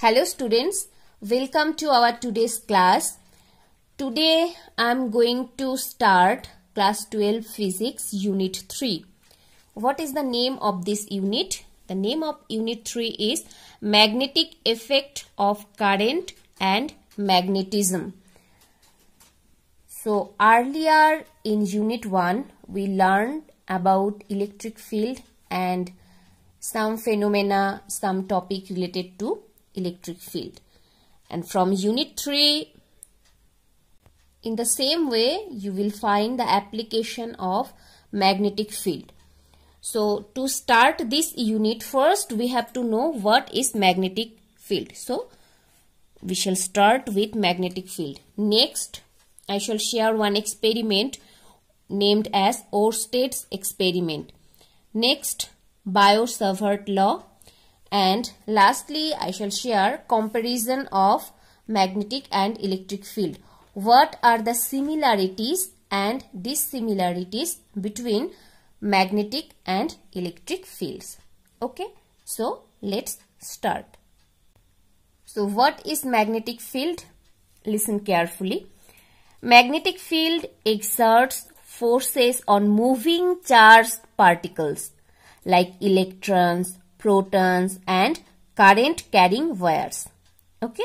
Hello students, welcome to our today's class. Today I am going to start class 12 physics unit 3. What is the name of this unit? The name of unit 3 is magnetic effect of current and magnetism. So earlier in unit 1 we learned about electric field and some phenomena, some topic related to electric field. And from unit 3, in the same way, you will find the application of magnetic field. So to start this unit, first we have to know what is magnetic field. So we shall start with magnetic field. Next, I shall share one experiment named as Oersted's experiment. Next, Biot-Savart law. And lastly, I shall share comparison of magnetic and electric field. What are the similarities and dissimilarities between magnetic and electric fields? Okay, so let's start. So what is magnetic field? Listen carefully. Magnetic field exerts forces on moving charged particles like electrons, protons and current carrying wires. Okay.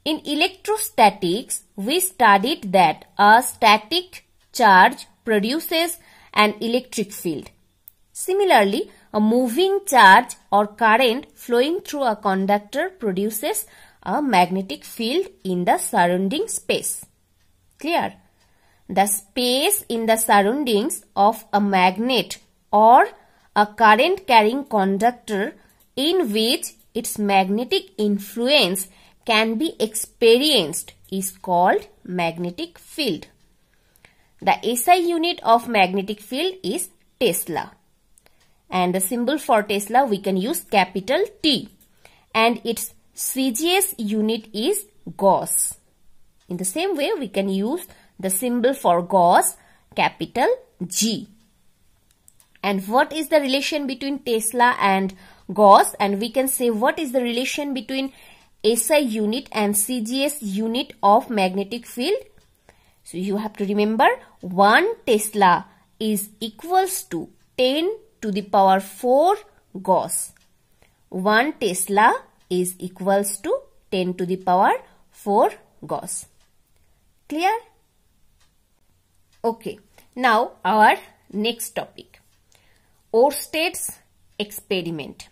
In electrostatics, we studied that a static charge produces an electric field. Similarly, a moving charge or current flowing through a conductor produces a magnetic field in the surrounding space. Clear? The space in the surroundings of a magnet or a current carrying conductor in which its magnetic influence can be experienced is called magnetic field. The SI unit of magnetic field is Tesla. And the symbol for Tesla we can use capital T. And its CGS unit is Gauss. In the same way we can use the symbol for Gauss capital G. And what is the relation between Tesla and Gauss? And we can say what is the relation between SI unit and CGS unit of magnetic field? So you have to remember 1 Tesla is equals to 10 to the power 4 Gauss. 1 Tesla is equals to 10 to the power 4 Gauss. Clear? Okay. Now our next topic. Oersted's experiment.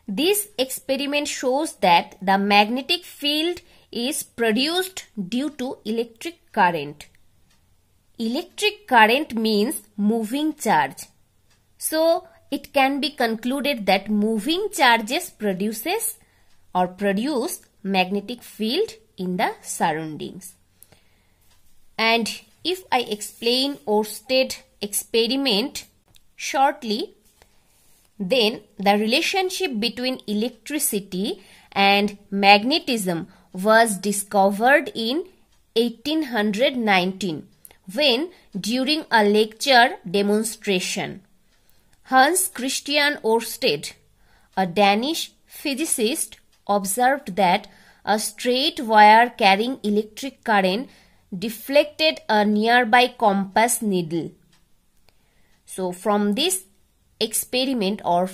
This experiment shows that the magnetic field is produced due to electric current. Electric current means moving charge. So it can be concluded that moving charges produce magnetic field in the surroundings. And if I explain Oersted experiment shortly, then the relationship between electricity and magnetism was discovered in 1819 when during a lecture demonstration, Hans Christian Oersted, a Danish physicist, observed that a straight wire carrying electric current deflected a nearby compass needle. So from this experiment or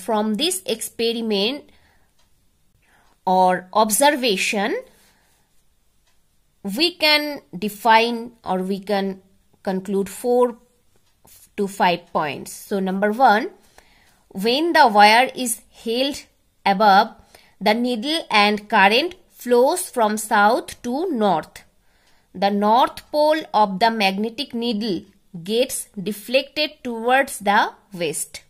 observation, we can define or we can conclude 4 to 5 points. So number 1, when the wire is held above the needle and current flows from south to north, the north pole of the magnetic needle gets deflected towards the west.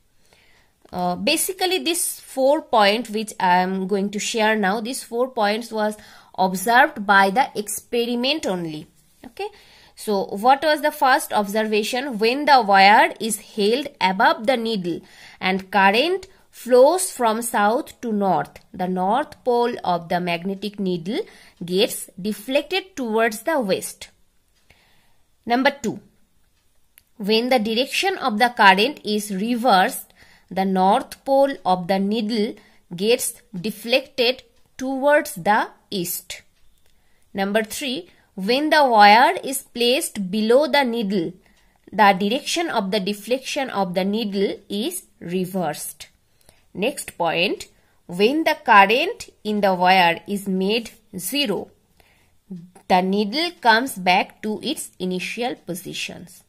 Basically this 4 points which I am going to share now, these 4 points was observed by the experiment only. Okay. So what was the first observation? When the wire is held above the needle and current flows from south to north, the north pole of the magnetic needle gets deflected towards the west. Number 2. When the direction of the current is reversed, the north pole of the needle gets deflected towards the east. Number 3, when the wire is placed below the needle, the direction of the deflection of the needle is reversed. Next point, when the current in the wire is made 0, the needle comes back to its initial positions.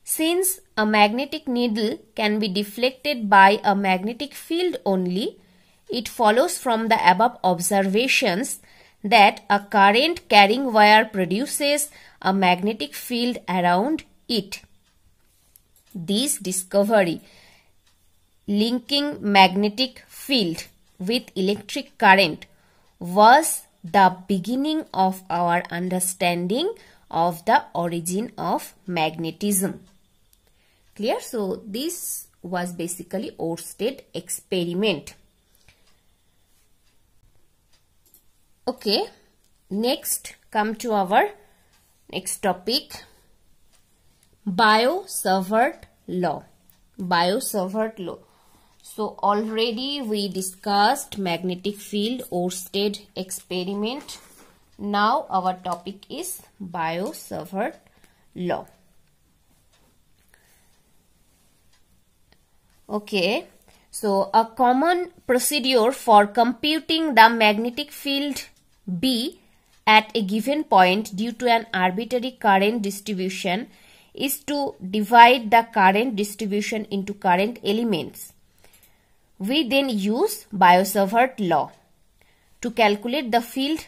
Since a magnetic needle can be deflected by a magnetic field only, it follows from the above observations that a current carrying wire produces a magnetic field around it. This discovery, linking magnetic field with electric current, was the beginning of our understanding of the origin of magnetism. Clear? So this was basically Oersted experiment. Okay, next come to our next topic, Biot-Savart law. Biot-Savart law. So already we discussed magnetic field, Oersted experiment. Now our topic is Biot-Savart law. Okay, so a common procedure for computing the magnetic field B at a given point due to an arbitrary current distribution is to divide the current distribution into current elements. We then use Biot-Savart law to calculate the field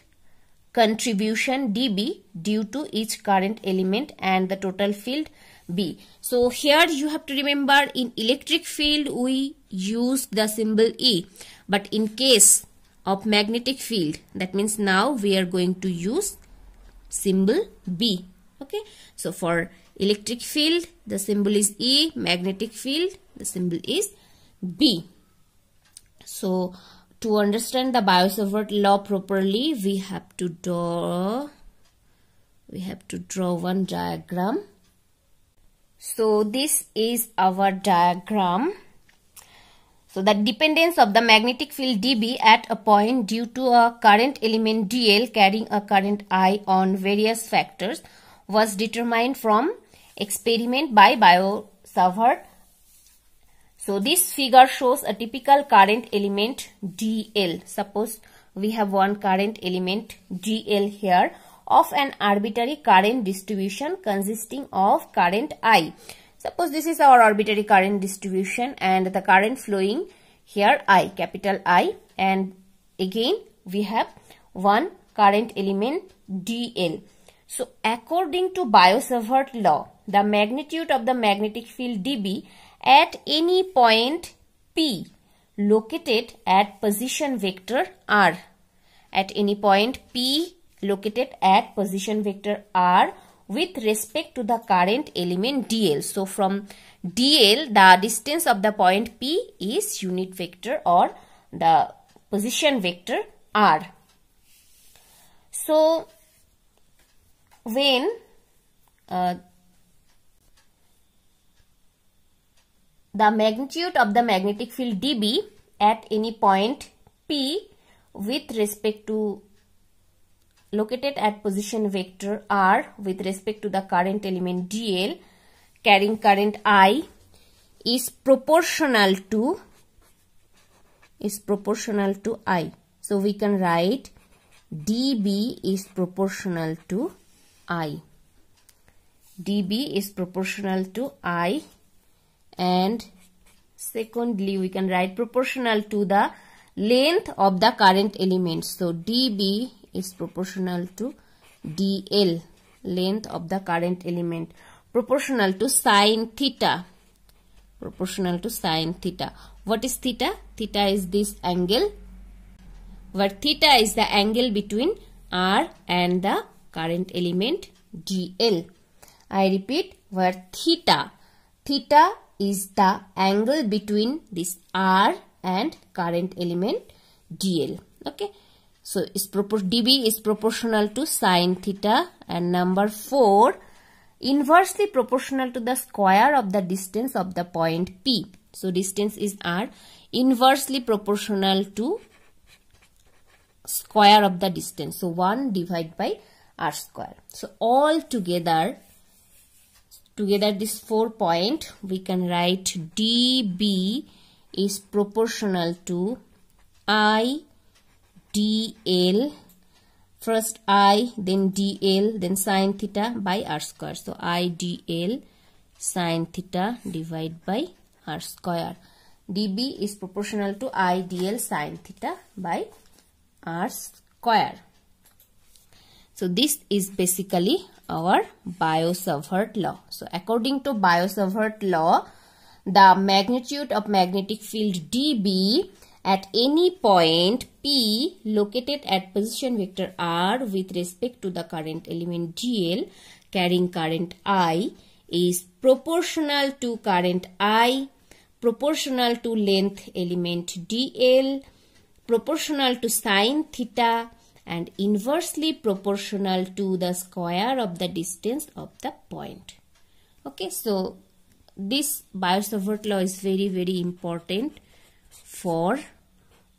contribution dB due to each current element and the total field B. So here you have to remember, in electric field we use the symbol E, but in case of magnetic field, that means now we are going to use symbol B. Okay, so for electric field the symbol is E, magnetic field the symbol is B. So to understand the Biot-Savart law properly, we have to draw one diagram. So this is our diagram. So the dependence of the magnetic field dB at a point due to a current element dl carrying a current I on various factors was determined from experiment by Biot-Savart. So this figure shows a typical current element dl. Suppose we have one current element dl here of an arbitrary current distribution consisting of current I. Suppose this is our arbitrary current distribution and the current flowing here I, capital I, and again we have one current element dl. So according to Biot-Savart law, the magnitude of the magnetic field dB at any point P located at position vector R, at any point P located at position vector R with respect to the current element dl. So from dl, the distance of the point P is unit vector or the position vector R. So when the magnitude of the magnetic field dB at any point P with respect to located at position vector R with respect to the current element dl carrying current I is proportional to I. So we can write dB is proportional to I. dB is proportional to I, and secondly we can write proportional to the length of the current element. So dB is proportional to dl, length of the current element, proportional to sine theta. What is theta? Theta is this angle, where theta is the angle between R and the current element dl. I repeat, where theta is the angle between this R and current element dl. Okay, so dB is proportional to sine theta. And number 4, inversely proportional to the square of the distance of the point P. So distance is R, inversely proportional to square of the distance. So 1 divided by r square. So all together this 4 point, we can write dB is proportional to I dl, first I, then dl, then sine theta by r square. So I dl sine theta divided by r square. dB is proportional to I dl sine theta by r square. So this is basically our Biot-Savart law. So according to Biot-Savart law, the magnitude of magnetic field dB at any point P located at position vector r with respect to the current element dl carrying current I is proportional to current I, proportional to length element dl, proportional to sine theta, and inversely proportional to the square of the distance of the point. Okay, so this Biot-Savart law is very, very important for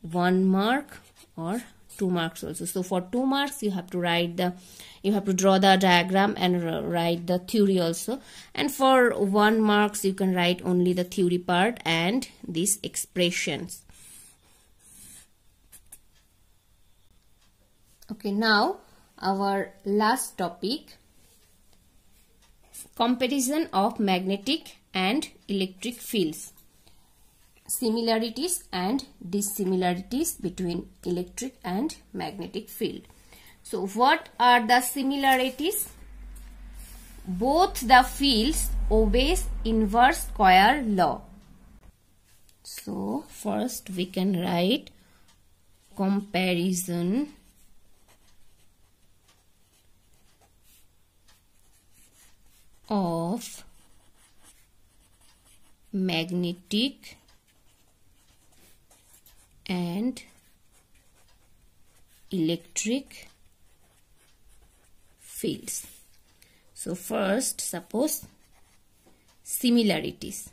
1 mark or 2 marks also. So for 2 marks, you have to draw the diagram and write the theory also. And for 1 marks, you can write only the theory part and these expressions. Okay, now our last topic, comparison of magnetic and electric fields, similarities and dissimilarities between electric and magnetic field. So what are the similarities? Both the fields obeys inverse square law. So first we can write comparison of magnetic and electric fields. So first, suppose similarities.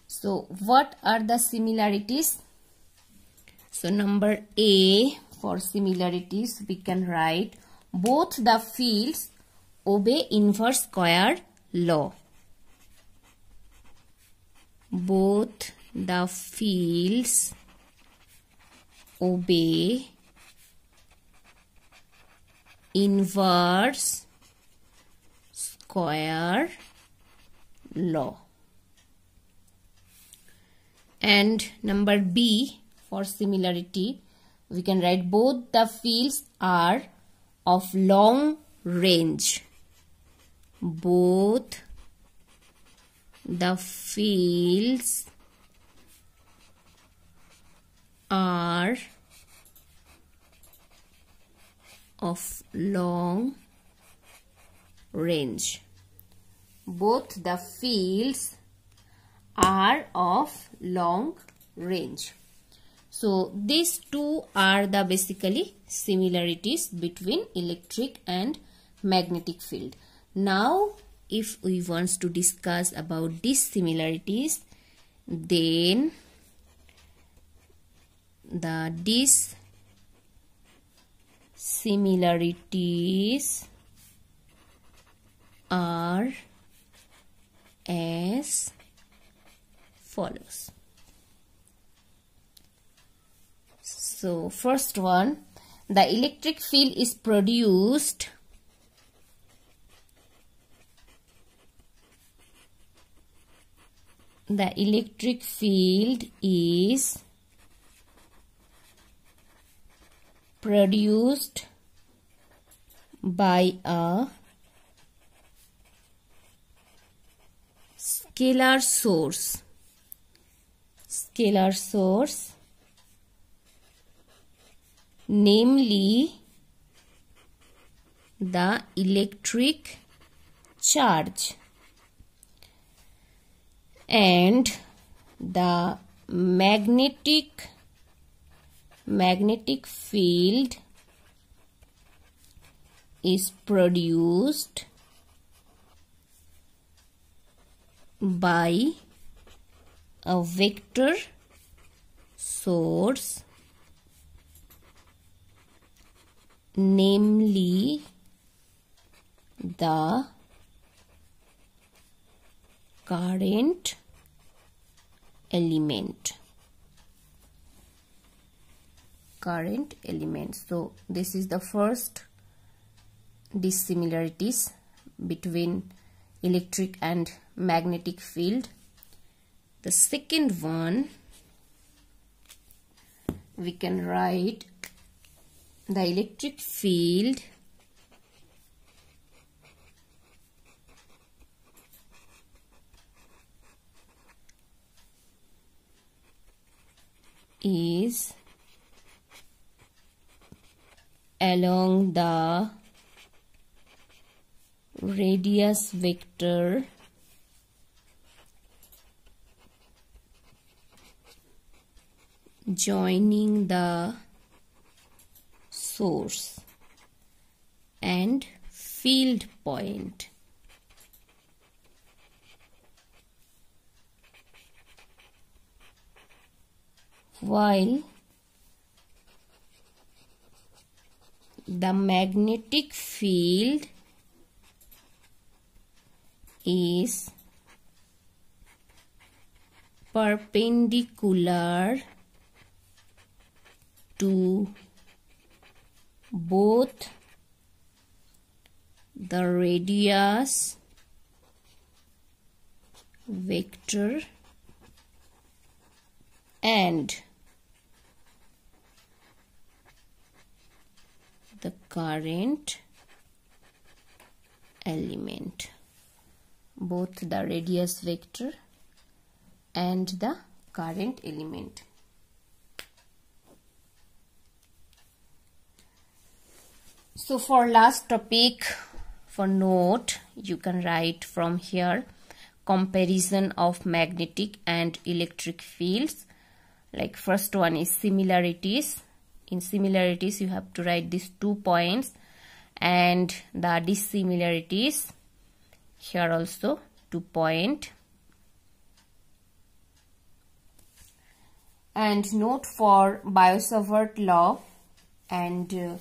So what are the similarities? So number A, for similarities we can write both the fields obey inverse square law. Both the fields obey inverse square law. And number B, for similarity, we can write both the fields are of long range. Both the fields are of long range. Both the fields are of long range. So these two are the basically similarities between electric and magnetic field. Now if we want to discuss about these similarities, then these similarities are as follows. So first one, the electric field is produced by a scalar source, namely the electric charge, and the magnetic field is produced by a vector source, namely the current element. So this is the first dissimilarities between electric and magnetic field. The second one, we can write the electric field is along the radius vector joining the source and field point. While the magnetic field is perpendicular to both the radius vector and the current element. Both the radius vector and the current element. So for last topic, for note, you can write from here comparison of magnetic and electric fields. Like first one is similarities. In similarities you have to write these 2 points, and the dissimilarities here also 2 points. And note for Biot-Savart law and the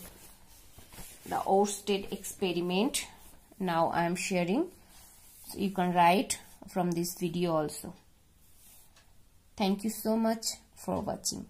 Oersted experiment now I am sharing, so you can write from this video also. Thank you so much for watching.